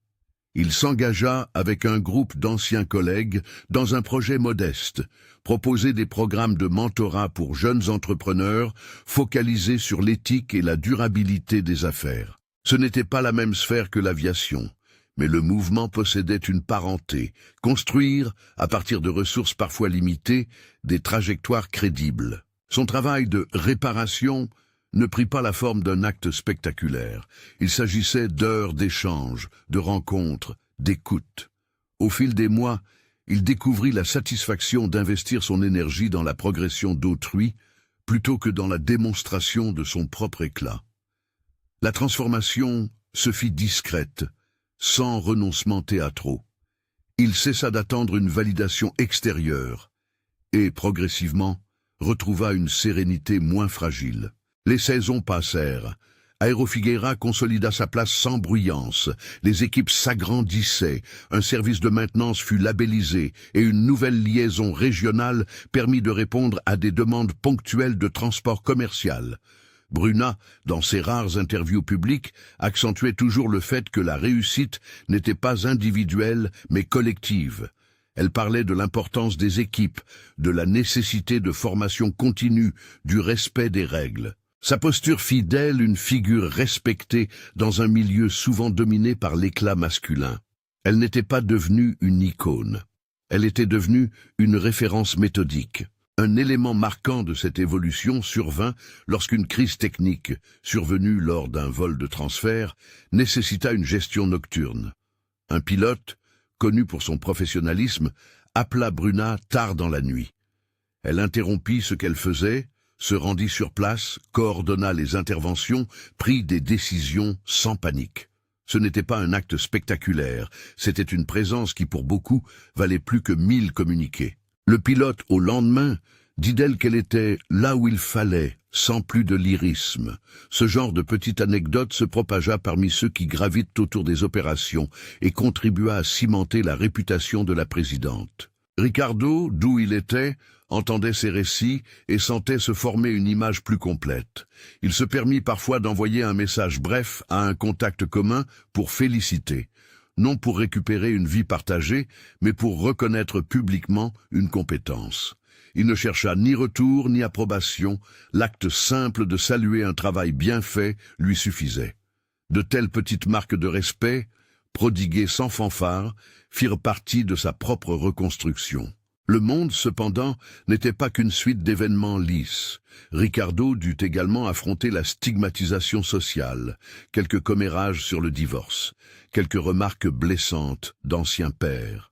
Il s'engagea avec un groupe d'anciens collègues dans un projet modeste, proposer des programmes de mentorat pour jeunes entrepreneurs focalisés sur l'éthique et la durabilité des affaires. Ce n'était pas la même sphère que l'aviation, mais le mouvement possédait une parenté, construire, à partir de ressources parfois limitées, des trajectoires crédibles. Son travail de réparation ne prit pas la forme d'un acte spectaculaire. Il s'agissait d'heures d'échanges, de rencontres, d'écoute. Au fil des mois, il découvrit la satisfaction d'investir son énergie dans la progression d'autrui plutôt que dans la démonstration de son propre éclat. La transformation se fit discrète, sans renoncements théâtraux. Il cessa d'attendre une validation extérieure et, progressivement, retrouva une sérénité moins fragile. Les saisons passèrent. Aero Figueira consolida sa place sans bruyance, les équipes s'agrandissaient, un service de maintenance fut labellisé et une nouvelle liaison régionale permit de répondre à des demandes ponctuelles de transport commercial. Bruna, dans ses rares interviews publiques, accentuait toujours le fait que la réussite n'était pas individuelle mais collective. Elle parlait de l'importance des équipes, de la nécessité de formation continue, du respect des règles. Sa posture fit d'elle une figure respectée dans un milieu souvent dominé par l'éclat masculin. Elle n'était pas devenue une icône. Elle était devenue une référence méthodique. Un élément marquant de cette évolution survint lorsqu'une crise technique, survenue lors d'un vol de transfert, nécessita une gestion nocturne. Un pilote, connu pour son professionnalisme, appela Bruna tard dans la nuit. Elle interrompit ce qu'elle faisait, se rendit sur place, coordonna les interventions, prit des décisions sans panique. Ce n'était pas un acte spectaculaire, c'était une présence qui pour beaucoup valait plus que 1000 communiqués. Le pilote, au lendemain, dit d'elle qu'elle était là où il fallait, sans plus de lyrisme. Ce genre de petite anecdote se propagea parmi ceux qui gravitent autour des opérations et contribua à cimenter la réputation de la présidente. Ricardo, d'où il était, entendait ces récits et sentait se former une image plus complète. Il se permit parfois d'envoyer un message bref à un contact commun pour féliciter, non pour récupérer une vie partagée, mais pour reconnaître publiquement une compétence. Il ne chercha ni retour ni approbation, l'acte simple de saluer un travail bien fait lui suffisait. De telles petites marques de respect, prodiguées sans fanfare, firent partie de sa propre reconstruction. Le monde, cependant, n'était pas qu'une suite d'événements lisses. Ricardo dut également affronter la stigmatisation sociale, quelques commérages sur le divorce, quelques remarques blessantes d'anciens pères.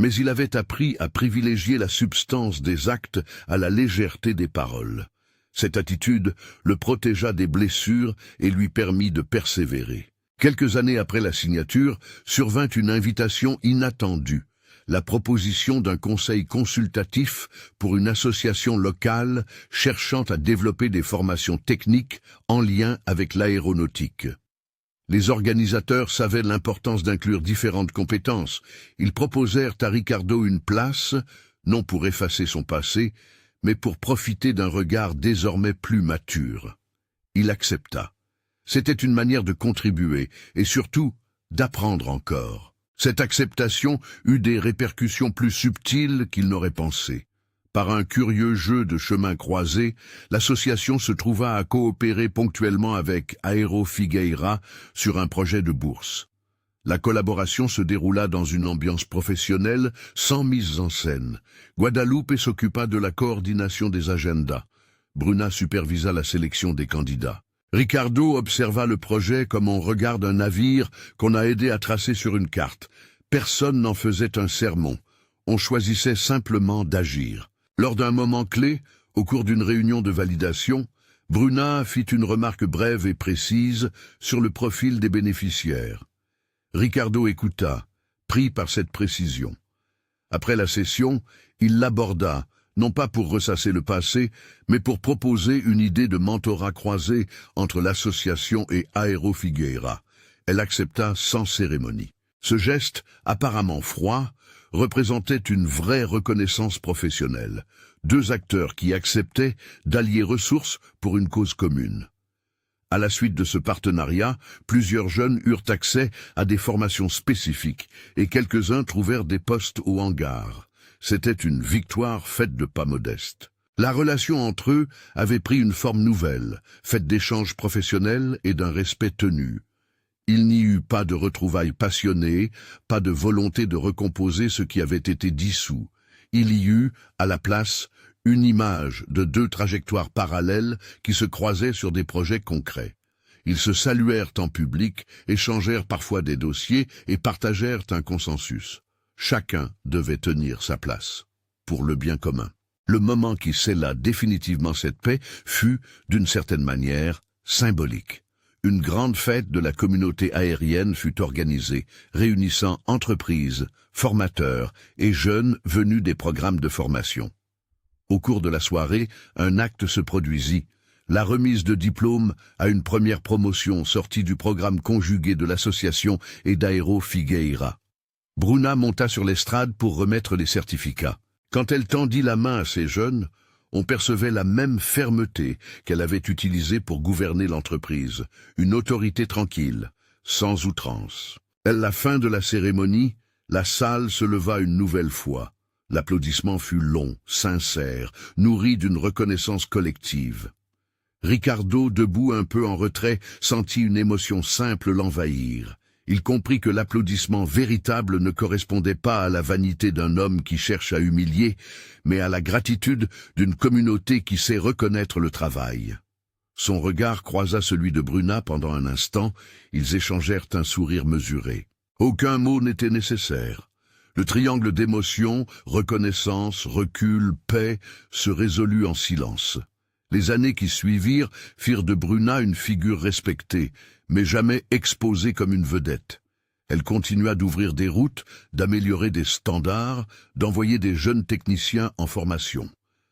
Mais il avait appris à privilégier la substance des actes à la légèreté des paroles. Cette attitude le protégea des blessures et lui permit de persévérer. Quelques années après la signature, survint une invitation inattendue. La proposition d'un conseil consultatif pour une association locale cherchant à développer des formations techniques en lien avec l'aéronautique. Les organisateurs savaient l'importance d'inclure différentes compétences. Ils proposèrent à Ricardo une place, non pour effacer son passé, mais pour profiter d'un regard désormais plus mature. Il accepta. C'était une manière de contribuer et surtout d'apprendre encore. Cette acceptation eut des répercussions plus subtiles qu'il n'aurait pensé. Par un curieux jeu de chemins croisés, l'association se trouva à coopérer ponctuellement avec Aero Figueira sur un projet de bourse. La collaboration se déroula dans une ambiance professionnelle, sans mise en scène. Guadalupe s'occupa de la coordination des agendas. Bruna supervisa la sélection des candidats. Ricardo observa le projet comme on regarde un navire qu'on a aidé à tracer sur une carte. Personne n'en faisait un sermon. On choisissait simplement d'agir. Lors d'un moment clé, au cours d'une réunion de validation, Bruna fit une remarque brève et précise sur le profil des bénéficiaires. Ricardo écouta, pris par cette précision. Après la session, il l'aborda, non pas pour ressasser le passé, mais pour proposer une idée de mentorat croisé entre l'association et Aero Figueira. Elle accepta sans cérémonie. Ce geste, apparemment froid, représentait une vraie reconnaissance professionnelle. Deux acteurs qui acceptaient d'allier ressources pour une cause commune. À la suite de ce partenariat, plusieurs jeunes eurent accès à des formations spécifiques et quelques-uns trouvèrent des postes au hangar. C'était une victoire faite de pas modestes. La relation entre eux avait pris une forme nouvelle, faite d'échanges professionnels et d'un respect tenu. Il n'y eut pas de retrouvailles passionnées, pas de volonté de recomposer ce qui avait été dissous. Il y eut, à la place, une image de deux trajectoires parallèles qui se croisaient sur des projets concrets. Ils se saluèrent en public, échangèrent parfois des dossiers et partagèrent un consensus. Chacun devait tenir sa place, pour le bien commun. Le moment qui scella définitivement cette paix fut, d'une certaine manière, symbolique. Une grande fête de la communauté aérienne fut organisée, réunissant entreprises, formateurs et jeunes venus des programmes de formation. Au cours de la soirée, un acte se produisit, la remise de diplôme à une première promotion sortie du programme conjugué de l'association et d'Aéro Figueira. Bruna monta sur l'estrade pour remettre les certificats. Quand elle tendit la main à ces jeunes, on percevait la même fermeté qu'elle avait utilisée pour gouverner l'entreprise, une autorité tranquille, sans outrance. À la fin de la cérémonie, la salle se leva une nouvelle fois. L'applaudissement fut long, sincère, nourri d'une reconnaissance collective. Ricardo, debout un peu en retrait, sentit une émotion simple l'envahir. Il comprit que l'applaudissement véritable ne correspondait pas à la vanité d'un homme qui cherche à humilier, mais à la gratitude d'une communauté qui sait reconnaître le travail. Son regard croisa celui de Bruna pendant un instant, ils échangèrent un sourire mesuré. Aucun mot n'était nécessaire. Le triangle d'émotions, reconnaissance, recul, paix, se résolut en silence. Les années qui suivirent firent de Bruna une figure respectée, mais jamais exposée comme une vedette. Elle continua d'ouvrir des routes, d'améliorer des standards, d'envoyer des jeunes techniciens en formation.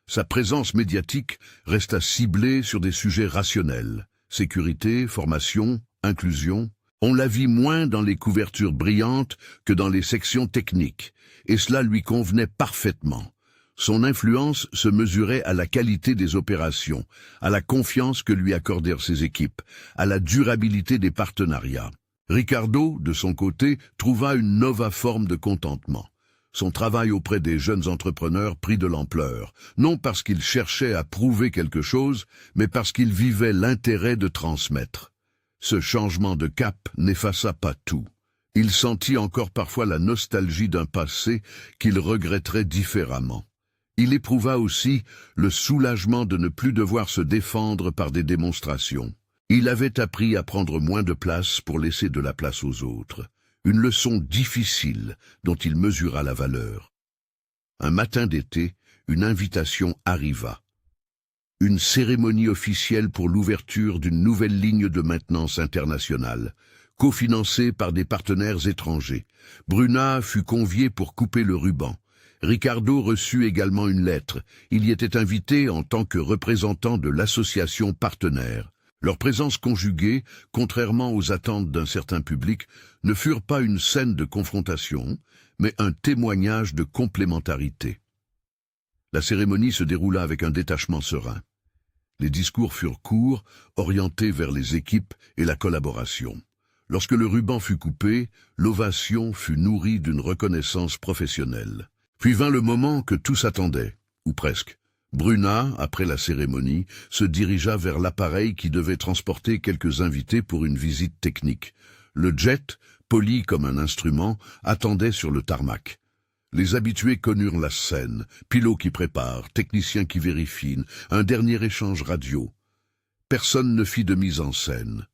Sa présence médiatique resta ciblée sur des sujets rationnels. Sécurité, formation, inclusion. On la vit moins dans les couvertures brillantes que dans les sections techniques, et cela lui convenait parfaitement. Son influence se mesurait à la qualité des opérations, à la confiance que lui accordèrent ses équipes, à la durabilité des partenariats. Ricardo, de son côté, trouva une nova forme de contentement. Son travail auprès des jeunes entrepreneurs prit de l'ampleur, non parce qu'il cherchait à prouver quelque chose, mais parce qu'il vivait l'intérêt de transmettre. Ce changement de cap n'effaça pas tout. Il sentit encore parfois la nostalgie d'un passé qu'il regretterait différemment. Il éprouva aussi le soulagement de ne plus devoir se défendre par des démonstrations. Il avait appris à prendre moins de place pour laisser de la place aux autres. Une leçon difficile dont il mesura la valeur. Un matin d'été, une invitation arriva. Une cérémonie officielle pour l'ouverture d'une nouvelle ligne de maintenance internationale, cofinancée par des partenaires étrangers. Bruna fut conviée pour couper le ruban. Ricardo reçut également une lettre. Il y était invité en tant que représentant de l'association partenaire. Leur présence conjuguée, contrairement aux attentes d'un certain public, ne furent pas une scène de confrontation, mais un témoignage de complémentarité. La cérémonie se déroula avec un détachement serein. Les discours furent courts, orientés vers les équipes et la collaboration. Lorsque le ruban fut coupé, l'ovation fut nourrie d'une reconnaissance professionnelle. Puis vint le moment que tous attendaient, ou presque. Bruna, après la cérémonie, se dirigea vers l'appareil qui devait transporter quelques invités pour une visite technique. Le jet, poli comme un instrument, attendait sur le tarmac. Les habitués connurent la scène, pilote qui prépare, technicien qui vérifie, un dernier échange radio. Personne ne fit de mise en scène.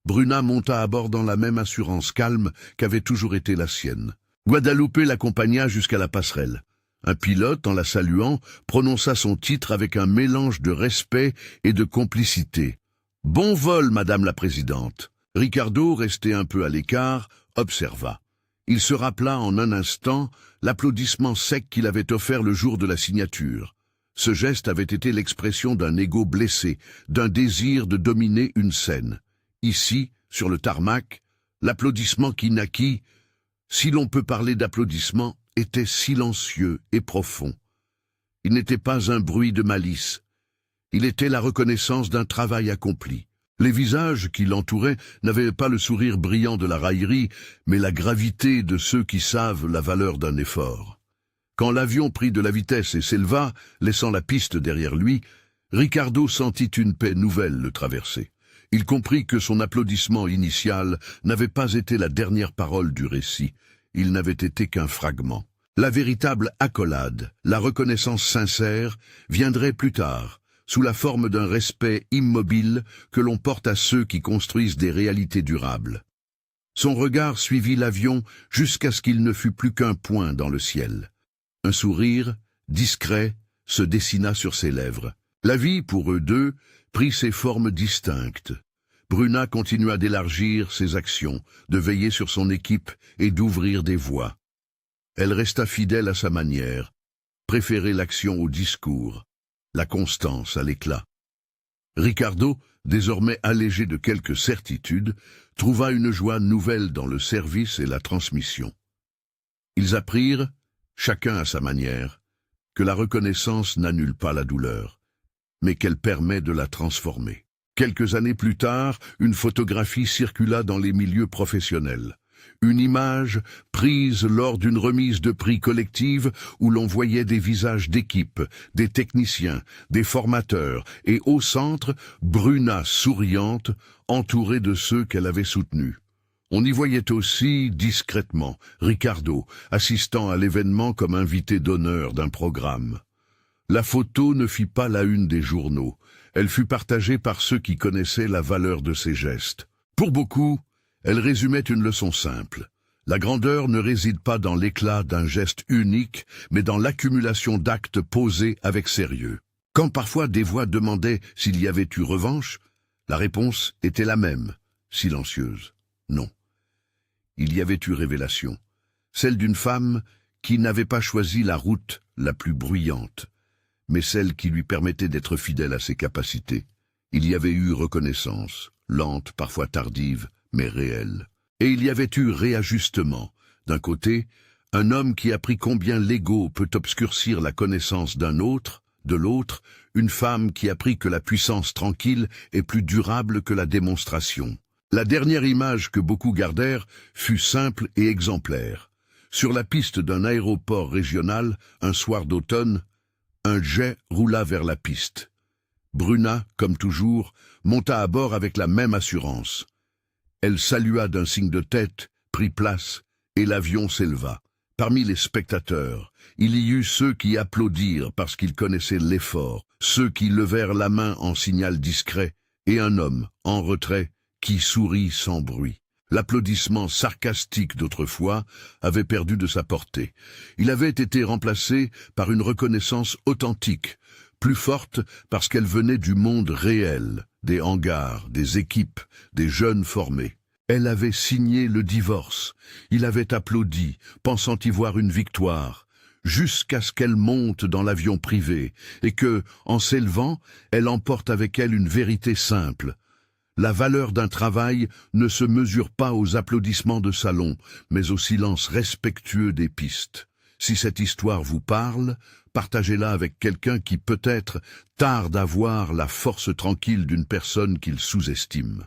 Bruna monta à bord dans la même assurance calme qu'avait toujours été la sienne. Guadalupe l'accompagna jusqu'à la passerelle. Un pilote, en la saluant, prononça son titre avec un mélange de respect et de complicité. « Bon vol, Madame la Présidente !» Ricardo, resté un peu à l'écart, observa. Il se rappela en un instant l'applaudissement sec qu'il avait offert le jour de la signature. Ce geste avait été l'expression d'un ego blessé, d'un désir de dominer une scène. Ici, sur le tarmac, l'applaudissement qui naquit, si l'on peut parler d'applaudissement, était silencieux et profond. Il n'était pas un bruit de malice. Il était la reconnaissance d'un travail accompli. Les visages qui l'entouraient n'avaient pas le sourire brillant de la raillerie, mais la gravité de ceux qui savent la valeur d'un effort. Quand l'avion prit de la vitesse et s'éleva, laissant la piste derrière lui, Ricardo sentit une paix nouvelle le traverser. Il comprit que son applaudissement initial n'avait pas été la dernière parole du récit. Il n'avait été qu'un fragment. La véritable accolade, la reconnaissance sincère, viendrait plus tard, sous la forme d'un respect immobile que l'on porte à ceux qui construisent des réalités durables. Son regard suivit l'avion jusqu'à ce qu'il ne fût plus qu'un point dans le ciel. Un sourire, discret, se dessina sur ses lèvres. La vie, pour eux deux, prit ses formes distinctes. Bruna continua d'élargir ses actions, de veiller sur son équipe et d'ouvrir des voies. Elle resta fidèle à sa manière, préférait l'action au discours, la constance à l'éclat. Ricardo, désormais allégé de quelques certitudes, trouva une joie nouvelle dans le service et la transmission. Ils apprirent, chacun à sa manière, que la reconnaissance n'annule pas la douleur, mais qu'elle permet de la transformer. Quelques années plus tard, une photographie circula dans les milieux professionnels. Une image prise lors d'une remise de prix collective où l'on voyait des visages d'équipe, des techniciens, des formateurs et au centre, Bruna souriante, entourée de ceux qu'elle avait soutenus. On y voyait aussi, discrètement, Ricardo, assistant à l'événement comme invité d'honneur d'un programme. La photo ne fit pas la une des journaux. Elle fut partagée par ceux qui connaissaient la valeur de ses gestes. Pour beaucoup, elle résumait une leçon simple. La grandeur ne réside pas dans l'éclat d'un geste unique, mais dans l'accumulation d'actes posés avec sérieux. Quand parfois des voix demandaient s'il y avait eu revanche, la réponse était la même, silencieuse. Non. Il y avait eu révélation. Celle d'une femme qui n'avait pas choisi la route la plus bruyante, mais celle qui lui permettait d'être fidèle à ses capacités. Il y avait eu reconnaissance, lente, parfois tardive, mais réelle. Et il y avait eu réajustement. D'un côté, un homme qui apprit combien l'ego peut obscurcir la connaissance d'un autre, de l'autre, une femme qui apprit que la puissance tranquille est plus durable que la démonstration. La dernière image que beaucoup gardèrent fut simple et exemplaire. Sur la piste d'un aéroport régional, un soir d'automne, un jet roula vers la piste. Bruna, comme toujours, monta à bord avec la même assurance. Elle salua d'un signe de tête, prit place, et l'avion s'éleva. Parmi les spectateurs, il y eut ceux qui applaudirent parce qu'ils connaissaient l'effort, ceux qui levèrent la main en signal discret, et un homme, en retrait, qui sourit sans bruit. L'applaudissement sarcastique d'autrefois avait perdu de sa portée. Il avait été remplacé par une reconnaissance authentique, plus forte parce qu'elle venait du monde réel, des hangars, des équipes, des jeunes formés. Elle avait signé le divorce. Il avait applaudi, pensant y voir une victoire, jusqu'à ce qu'elle monte dans l'avion privé et que, en s'élevant, elle emporte avec elle une vérité simple. La valeur d'un travail ne se mesure pas aux applaudissements de salon, mais au silence respectueux des pistes. Si cette histoire vous parle, partagez-la avec quelqu'un qui peut-être tarde à voir la force tranquille d'une personne qu'il sous-estime.